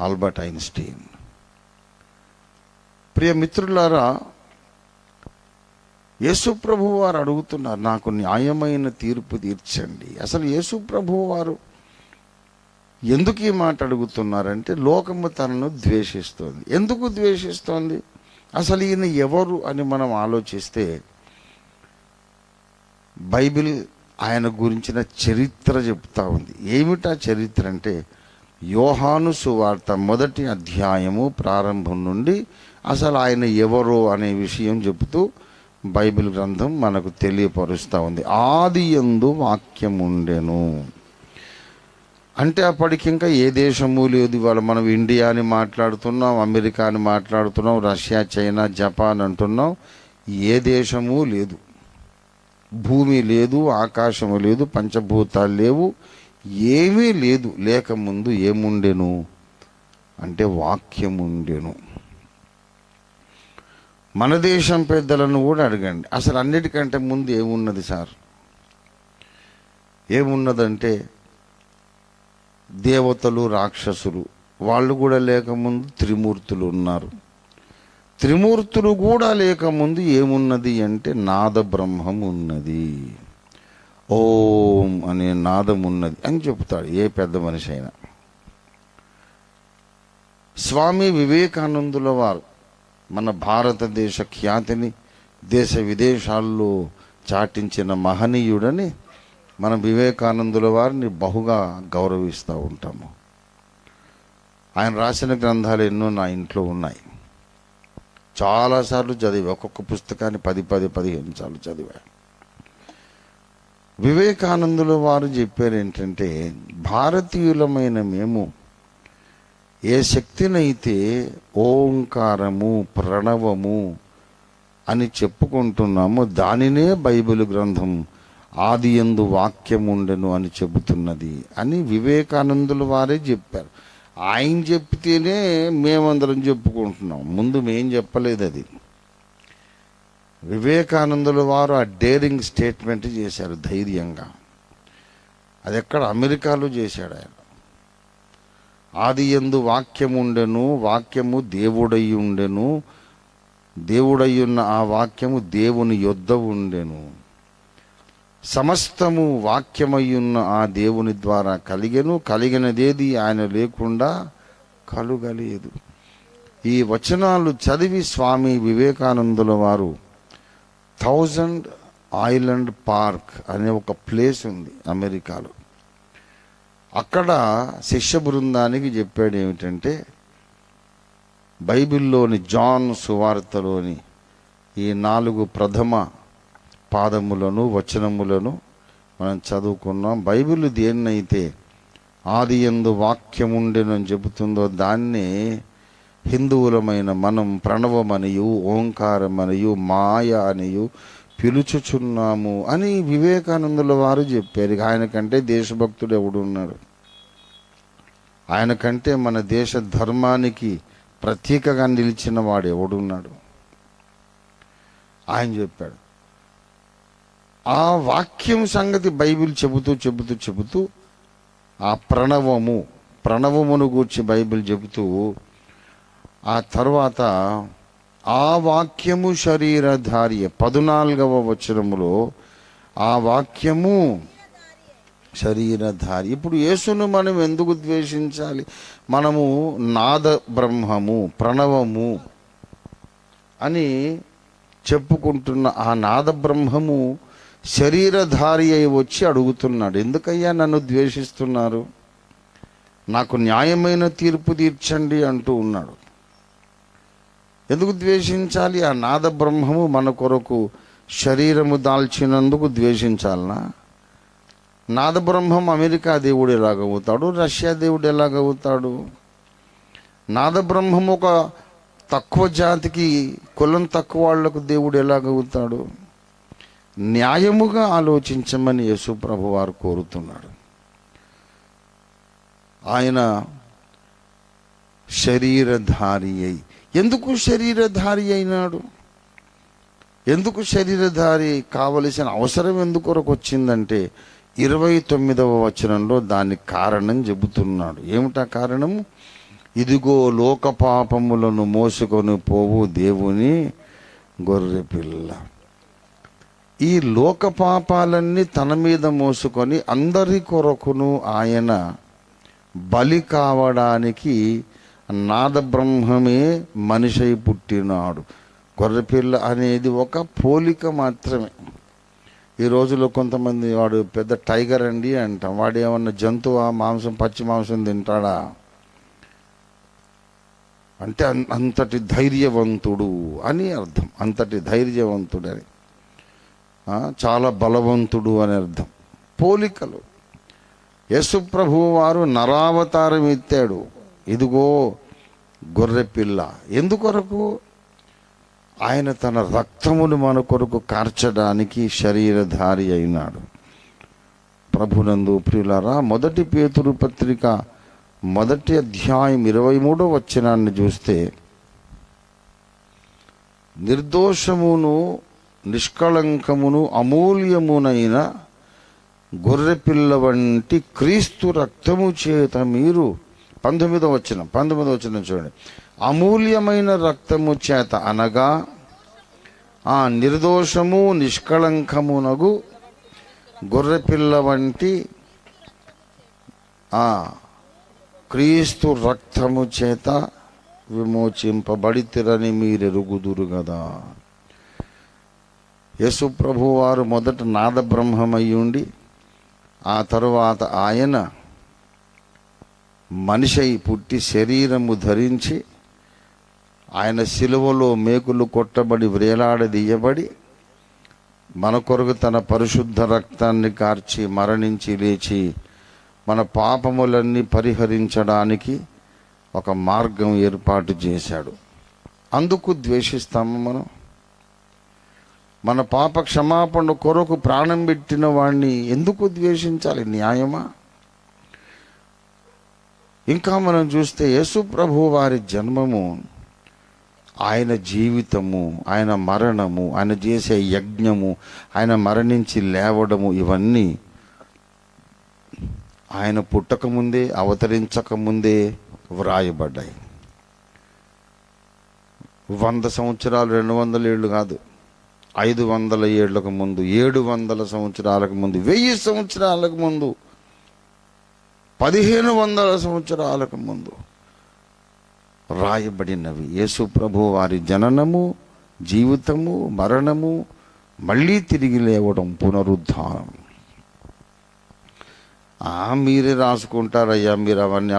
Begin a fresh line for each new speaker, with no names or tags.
Albert Einstein. ప్రియ మిత్రులారా, యేసు ప్రభువు వారు అడుగుతున్నారు, నాకు న్యాయమైన తీర్పు తీర్చండి. అసలు యేసు ప్రభువు వారు ఎందుకు ఈ మాట అడుగుతున్నారంటే, లోకము తనను ద్వేషిస్తోంది. ఎందుకు ద్వేషిస్తోంది? అసలు ఈయన ఎవరు అని మనం ఆలోచిస్తే, బైబిల్ ఆయన గురించిన చరిత్ర చెప్తా ఉంది. ఏమిటా చరిత్ర అంటే, యోహాను సువార్త 1వ అధ్యాయము ప్రారంభం నుండి అసలు ఆయన ఎవరో అనే విషయం చెబుతూ బైబిల్ గ్రంథం మనకు తెలియపరుస్తూ ఉంది. ఆదియందు వాక్యం ఉండెను అంటే అప్పటికి ఇంకా ఏ దేశము లేదు. ఇవాళ మనం ఇండియా అని మాట్లాడుతున్నాం, అమెరికా అని మాట్లాడుతున్నాం, రష్యా, చైనా, జపాన్ అంటున్నాం. ఏ దేశము లేదు, భూమి లేదు, ఆకాశము లేదు, పంచభూతాలు లేవు, ఏమీ లేదు. లేకముందు ఏముండెను అంటే వాక్యం ఉండెను. మన దేశం పెద్దలను కూడా అడగండి, అసలు అన్నిటికంటే ముందు ఏమున్నది సార్? ఏమున్నదంటే దేవతలు, రాక్షసులు, వాళ్ళు కూడా లేకముందు త్రిమూర్తులు ఉన్నారు. త్రిమూర్తులు కూడా లేకముందు ఏమున్నది అంటే నాద బ్రహ్మం ఉన్నది, ఓం అనే నాదం ఉన్నది అని చెప్తాడు ఏ పెద్ద మనిషి అయినా. స్వామి వివేకానందుల వారు మన భారతదేశ ఖ్యాతిని దేశ విదేశాల్లో చాటించిన మహనీయుడని మన వివేకానందుల వారిని బహుగా గౌరవిస్తూ ఉంటాము. ఆయన రాసిన గ్రంథాలు ఎన్నో నా ఇంట్లో ఉన్నాయి. చాలాసార్లు చదివా, ఒక్కొక్క పుస్తకాన్ని 10-15 సార్లు చదివా. వివేకానందుల వారు చెప్పారు ఏంటంటే, భారతీయులమైన మేము ఏ శక్తినైతే ఓంకారము, ప్రణవము అని చెప్పుకుంటున్నామో దానినే బైబిల్ గ్రంథం ఆదియందు వాక్యం ఉండెను అని చెబుతున్నది అని వివేకానందుల వారే చెప్పారు. ఆయన చెప్తేనే మేమందరం చెప్పుకుంటున్నాం, ముందు మేం చెప్పలేదు. అది వివేకానందుల వారు ఆ డేరింగ్ స్టేట్మెంట్ చేశారు ధైర్యంగా. అది ఎక్కడ? అమెరికాలో చేశాడు ఆయన. ఆదియందు వాక్యం ఉండెను, వాక్యము దేవుడై ఉండెను, దేవుడయ్యున్న ఆ వాక్యము దేవుని యొద్ద ఉండెను, సమస్తము వాక్యమయ్యున్న ఆ దేవుని ద్వారా కలిగెను, కలిగినదేది ఆయన లేకుండా కలుగలేదు. ఈ వచనాలు చదివి స్వామి వివేకానందుల వారు 1000 ఐలాండ్ పార్క్ అనే ఒక ప్లేస్ ఉంది అమెరికాలో. అక్కడ శిష్య బృందానికి చెప్పాడు ఏమిటంటే, బైబిల్లోని జాన్ సువార్తలోని ఈ 4 ప్రథమ పాదములను, వచనములను మనం చదువుకున్నాం. బైబిల్ దేన్నైతే ఆదియందు వాక్యం ఉండెను అని చెబుతుందో దాన్నే హిందువులమైన మనం ప్రణవమనియు, ఓంకారమనియు, మాయ అనియు పిలుచుచున్నాము అని వివేకానందుల వారు చెప్పారు. ఆయనకంటే దేశభక్తుడు ఎవడున్నాడు? ఆయనకంటే మన దేశ ధర్మానికి ప్రతీకగా నిలిచిన వాడు ఎవడున్నాడు? ఆయన చెప్పాడు. ఆ వాక్యం సంగతి బైబిల్ చెబుతూ ఆ ప్రణవమును గూర్చి బైబిల్ చెబుతూ, ఆ తర్వాత ఆ వాక్యము శరీరధారి 14వ వచనములో ఆ వాక్యము శరీరధారి. ఇప్పుడు యేసును మనం ఎందుకు ద్వేషించాలి? మనము నాద బ్రహ్మము, ప్రణవము అని చెప్పుకుంటున్న ఆ నాద బ్రహ్మము శరీరధారి అయి వచ్చి అడుగుతున్నాడు, ఎందుకయ్యా నన్ను ద్వేషిస్తున్నారు? నాకు న్యాయమైన తీర్పు తీర్చండి అంటూ ఉన్నాడు. ఎందుకు ద్వేషించాలి? ఆ నాద బ్రహ్మము మన కొరకు శరీరము దాల్చినందుకు ద్వేషించాలనా? నాద బ్రహ్మం అమెరికా దేవుడు ఎలాగవుతాడు? రష్యా దేవుడు ఎలాగవుతాడు? నాద బ్రహ్మం ఒక తక్కువ జాతికి, కులం తక్కువ వాళ్లకు దేవుడు ఎలాగవుతాడు? న్యాయముగా ఆలోచించమని యేసు ప్రభు వారు కోరుతున్నాడు. ఆయన శరీరధారి అయి, ఎందుకు శరీరధారి అయినాడు? ఎందుకు శరీరధారి కావలసిన అవసరం ఎందుకొరకు వచ్చిందంటే 29వ వచనంలో దానికి కారణం చెబుతున్నాడు. ఏమిటా కారణము? ఇదిగో లోక పాపములను మోసుకొని పోవు దేవుని గొర్రె పిల్ల. ఈ లోక పాపాలన్నీ తన మీద మోసుకొని అందరి కొరకును ఆయన బలి కావడానికి నాదబ్రహ్మమే మనిషై పుట్టినాడు. గొర్రెపిల్ల అనేది ఒక పోలిక మాత్రమే. ఈ రోజుల్లో కొంతమంది వాడు పెద్ద టైగర్ అండి అంటాం. వాడు ఏమన్నా జంతువు మాంసం, పచ్చి మాంసం తింటాడా అంటే అంతటి ధైర్యవంతుడు అని అర్థం. అంతటి ధైర్యవంతుడని, చాలా బలవంతుడు అని అర్థం. పోలికలు. యేసుప్రభువు వారు నరావతారం ఎత్తాడు. ఇదిగో గొర్రెపిల్ల. ఎందుకొరకు? ఆయన తన రక్తమును మన కొరకు కార్చడానికి శరీరధారి అయినాడు. ప్రభునందు ప్రియులారా, 1 పేతురు పత్రిక 1వ అధ్యాయం 23వ వచనాన్ని చూస్తే, నిర్దోషమును నిష్కళంకమును అమూల్యమునైన గొర్రెపిల్ల వంటి క్రీస్తు రక్తము చేత మీరు 19వ వచనం చూడండి. అమూల్యమైన రక్తము చేత అనగా ఆ నిర్దోషము నిష్కళంకమునగు గొర్రెపిల్ల వంటి ఆ క్రీస్తు రక్తము చేత విమోచింపబడితిరని మీరెరుగుదురు కదా. యేసు ప్రభు వారు మొదట నాదబ్రహ్మమయ్యుండి ఆ తరువాత ఆయన మనిషై పుట్టి శరీరము ధరించి ఆయన శిలువలో మేకులు కొట్టబడి వ్రేలాడదీయబడి మన కొరకు తన పరిశుద్ధ రక్తాన్ని కార్చి మరణించి లేచి మన పాపములన్నీ పరిహరించడానికి ఒక మార్గం ఏర్పాటు చేశాడు. అందుకు ద్వేషిస్తాము మనం? మన పాప క్షమాపణ కొరకు ప్రాణం పెట్టిన వాడిని ఎందుకు ద్వేషించాలి? న్యాయమా? ఇంకా మనం చూస్తే యేసు ప్రభు వారి జన్మము, ఆయన జీవితము, ఆయన మరణము, ఆయన చేసే యజ్ఞము, ఆయన మరణించి లేవడము, ఇవన్నీ ఆయన పుట్టకముందే, అవతరించకముందే వ్రాయబడ్డాయి. 100 సంవత్సరాలు, 200 ఏళ్ళు కాదు, 500 ఏళ్లకు ముందు, 700 సంవత్సరాలకు ముందు, 1000 సంవత్సరాలకు ముందు, 1500 సంవత్సరాలకు ముందు రాయబడినవి. యేసు ప్రభు వారి జననము, జీవితము, మరణము, మళ్ళీ తిరిగి లేవడం, పునరుద్ధానం. మీరే రాసుకుంటారయ్యా, మీరు అవన్నీ